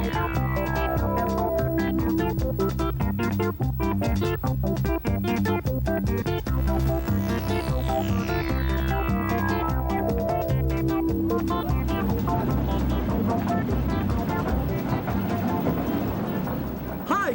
Hi,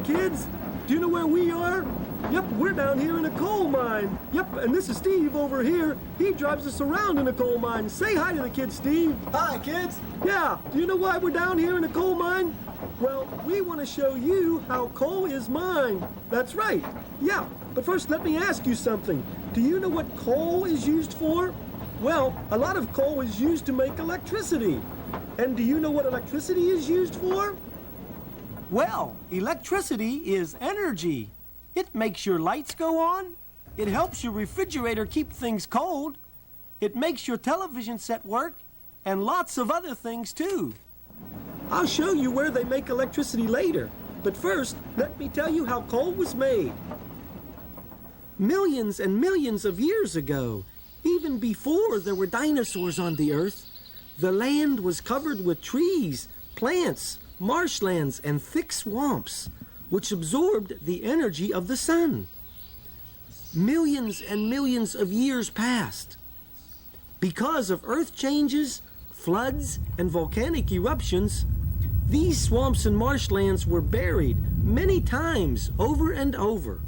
kids! Do you know where we are? Yep, we're down here in a coal mine. Yep, and this is Steve over here. He drives us around in a coal mine. Say hi to the kids, Steve. Hi, kids. Yeah, do you know why we're down here in a coal mine? Well, we want to show you how coal is mined. That's right. Yeah, but first let me ask you something. Do you know what coal is used for? Well, a lot of coal is used to make electricity. And do you know what electricity is used for? Well, electricity is energy. It makes your lights go on. It helps your refrigerator keep things cold. It makes your television set work, and lots of other things too. I'll show you where they make electricity later, but first, let me tell you how coal was made. Millions and millions of years ago, even before there were dinosaurs on the earth, the land was covered with trees, plants, marshlands, and thick swamps, which absorbed the energy of the sun. Millions and millions of years passed. Because of earth changes, floods, and volcanic eruptions, these swamps and marshlands were buried many times over and over.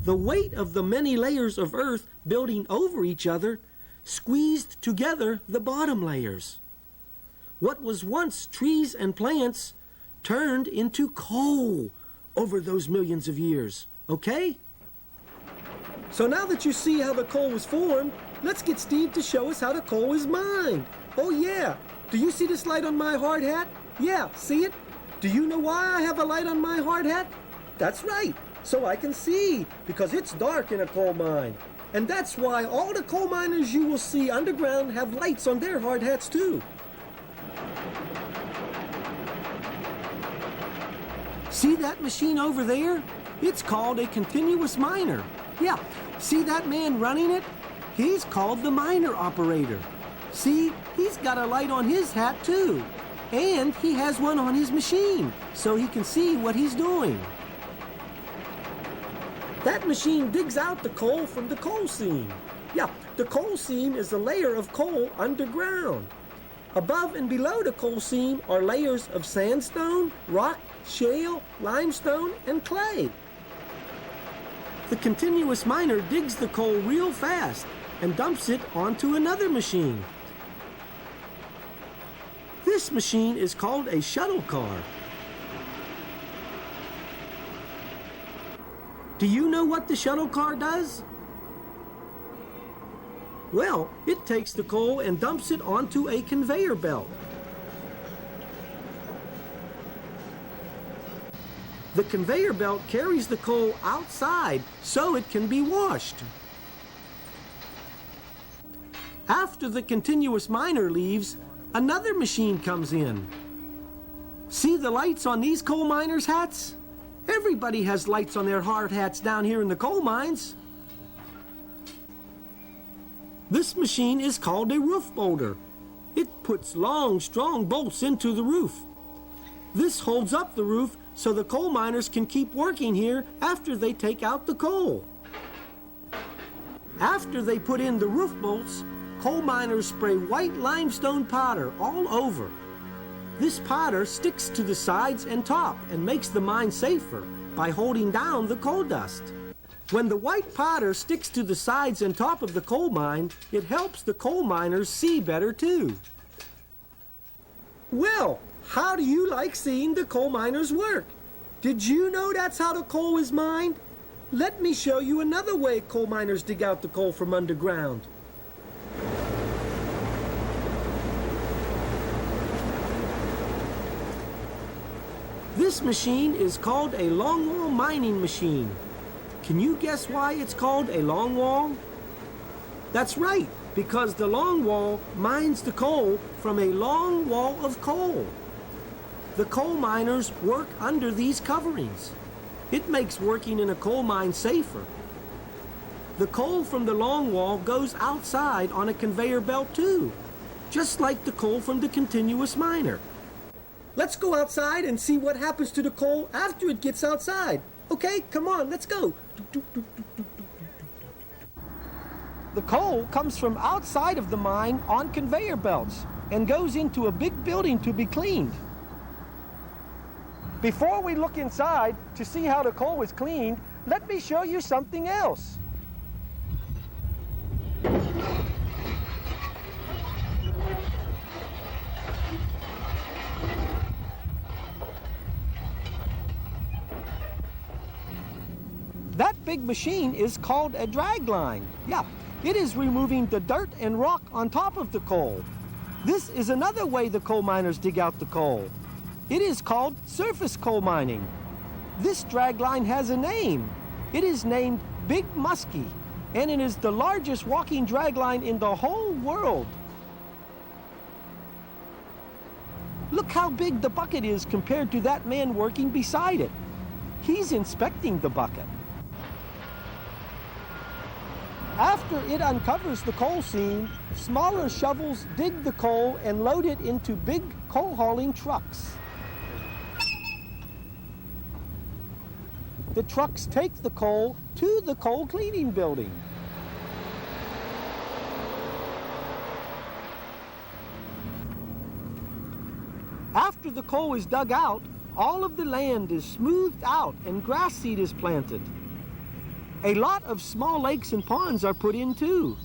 The weight of the many layers of earth building over each other squeezed together the bottom layers. What was once trees and plants turned into coal over those millions of years, okay? So now that you see how the coal was formed, let's get Steve to show us how the coal is mined. Oh yeah, do you see this light on my hard hat? Yeah, see it? Do you know why I have a light on my hard hat? That's right, so I can see, because it's dark in a coal mine. And that's why all the coal miners you will see underground have lights on their hard hats too. See that machine over there? It's called a continuous miner. Yeah, see that man running it? He's called the miner operator. See, he's got a light on his hat too. And he has one on his machine, so he can see what he's doing. That machine digs out the coal from the coal seam. Yeah, the coal seam is a layer of coal underground. Above and below the coal seam are layers of sandstone, rock, shale, limestone, and clay. The continuous miner digs the coal real fast and dumps it onto another machine. This machine is called a shuttle car. Do you know what the shuttle car does? Well, it takes the coal and dumps it onto a conveyor belt. The conveyor belt carries the coal outside so it can be washed. After the continuous miner leaves, another machine comes in. See the lights on these coal miners' hats? Everybody has lights on their hard hats down here in the coal mines. This machine is called a roof bolter. It puts long, strong bolts into the roof. This holds up the roof so the coal miners can keep working here after they take out the coal. After they put in the roof bolts, coal miners spray white limestone powder all over. This powder sticks to the sides and top and makes the mine safer by holding down the coal dust. When the white powder sticks to the sides and top of the coal mine, it helps the coal miners see better too. Well, how do you like seeing the coal miners work? Did you know that's how the coal is mined? Let me show you another way coal miners dig out the coal from underground. This machine is called a longwall mining machine. Can you guess why it's called a longwall? That's right, because the longwall mines the coal from a long wall of coal. The coal miners work under these coverings. It makes working in a coal mine safer. The coal from the longwall goes outside on a conveyor belt too, just like the coal from the continuous miner. let's go outside and see what happens to the coal after it gets outside. Okay, come on, let's go. The coal comes from outside of the mine on conveyor belts and goes into a big building to be cleaned. Before we look inside to see how the coal is cleaned, let me show you something else. That big machine is called a drag line. Yeah, it is removing the dirt and rock on top of the coal. This is another way the coal miners dig out the coal. It is called surface coal mining. This drag line has a name. It is named Big Muskie, and it is the largest walking drag line in the whole world. Look how big the bucket is compared to that man working beside it. He's inspecting the bucket. After it uncovers the coal seam, smaller shovels dig the coal and load it into big coal hauling trucks. The trucks take the coal to the coal cleaning building. After the coal is dug out, all of the land is smoothed out and grass seed is planted. A lot of small lakes and ponds are put in too.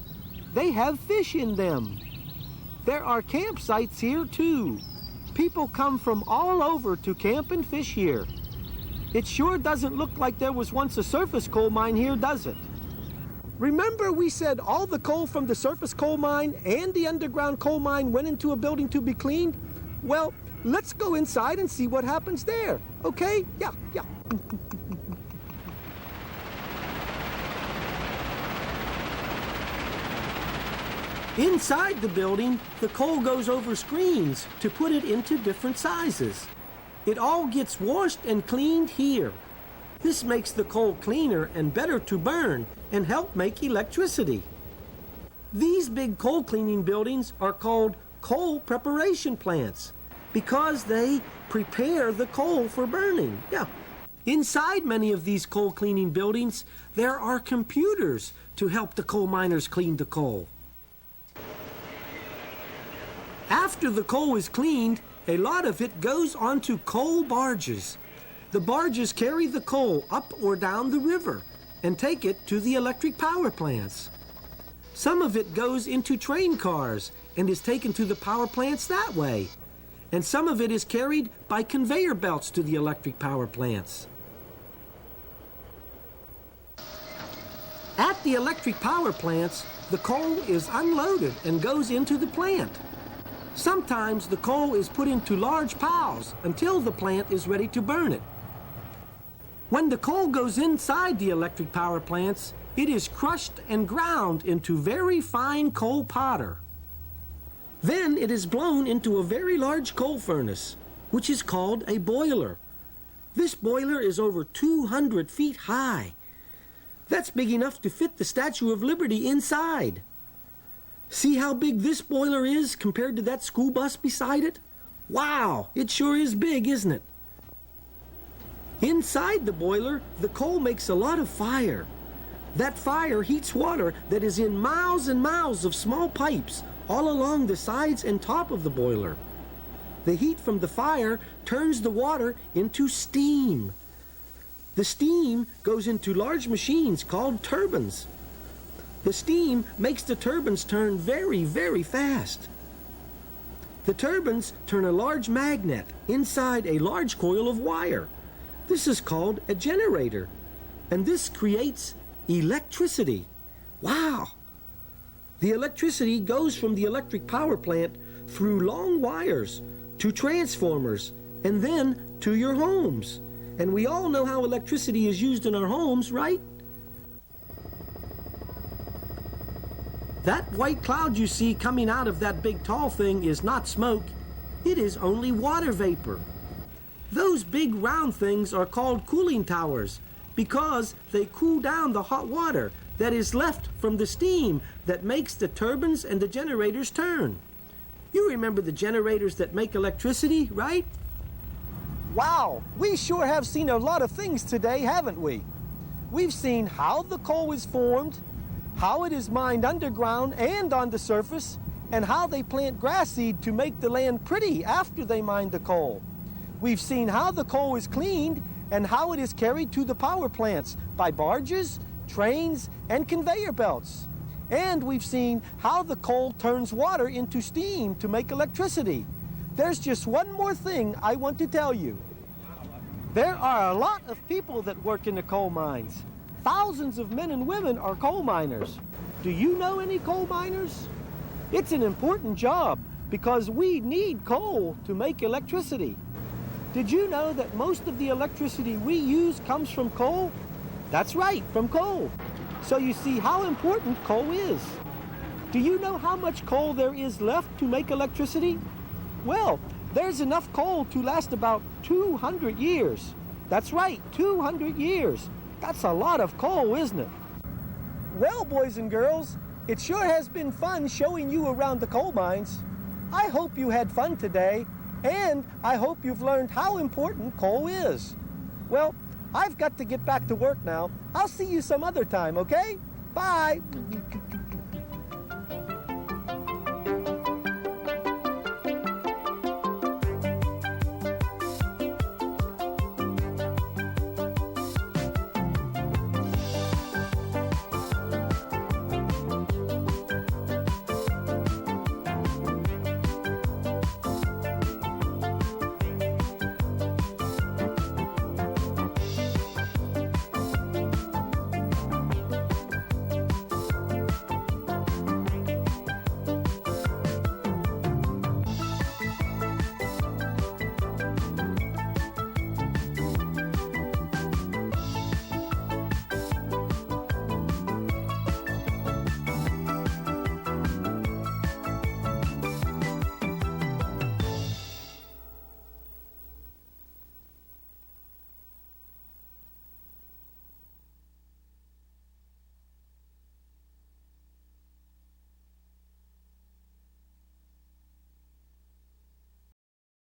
They have fish in them. There are campsites here too. People come from all over to camp and fish here. It sure doesn't look like there was once a surface coal mine here, does it? Remember we said all the coal from the surface coal mine and the underground coal mine went into a building to be cleaned? Well, let's go inside and see what happens there, okay? Yeah. Inside the building, the coal goes over screens to put it into different sizes. It all gets washed and cleaned here. This makes the coal cleaner and better to burn and help make electricity. These big coal cleaning buildings are called coal preparation plants because they prepare the coal for burning. Yeah. Inside many of these coal cleaning buildings, there are computers to help the coal miners clean the coal. After the coal is cleaned, a lot of it goes onto coal barges. The barges carry the coal up or down the river and take it to the electric power plants. Some of it goes into train cars and is taken to the power plants that way. And some of it is carried by conveyor belts to the electric power plants. At the electric power plants, the coal is unloaded and goes into the plant. Sometimes the coal is put into large piles until the plant is ready to burn it. When the coal goes inside the electric power plants, it is crushed and ground into very fine coal powder. Then it is blown into a very large coal furnace, which is called a boiler. This boiler is over 200 feet high. That's big enough to fit the Statue of Liberty inside. See how big this boiler is compared to that school bus beside it? Wow, it sure is big, isn't it? Inside the boiler, the coal makes a lot of fire. That fire heats water that is in miles and miles of small pipes all along the sides and top of the boiler. The heat from the fire turns the water into steam. The steam goes into large machines called turbines. The steam makes the turbines turn very, very fast. The turbines turn a large magnet inside a large coil of wire. This is called a generator, and this creates electricity. Wow! The electricity goes from the electric power plant through long wires to transformers and then to your homes. And we all know how electricity is used in our homes, right? That white cloud you see coming out of that big tall thing is not smoke. It is only water vapor. Those big round things are called cooling towers because they cool down the hot water that is left from the steam that makes the turbines and the generators turn. You remember the generators that make electricity, right? Wow, we sure have seen a lot of things today, haven't we? We've seen how the coal is formed, how it is mined underground and on the surface, and how they plant grass seed to make the land pretty after they mine the coal. We've seen how the coal is cleaned and how it is carried to the power plants by barges, trains, and conveyor belts. And we've seen how the coal turns water into steam to make electricity. There's just one more thing I want to tell you. There are a lot of people that work in the coal mines. Thousands of men and women are coal miners. Do you know any coal miners? It's an important job because we need coal to make electricity. Did you know that most of the electricity we use comes from coal? That's right, from coal. So you see how important coal is. Do you know how much coal there is left to make electricity? Well, there's enough coal to last about 200 years. That's right, 200 years. That's a lot of coal, isn't it? Well, boys and girls, it sure has been fun showing you around the coal mines. I hope you had fun today, and I hope you've learned how important coal is. Well, I've got to get back to work now. I'll see you some other time, okay? Bye.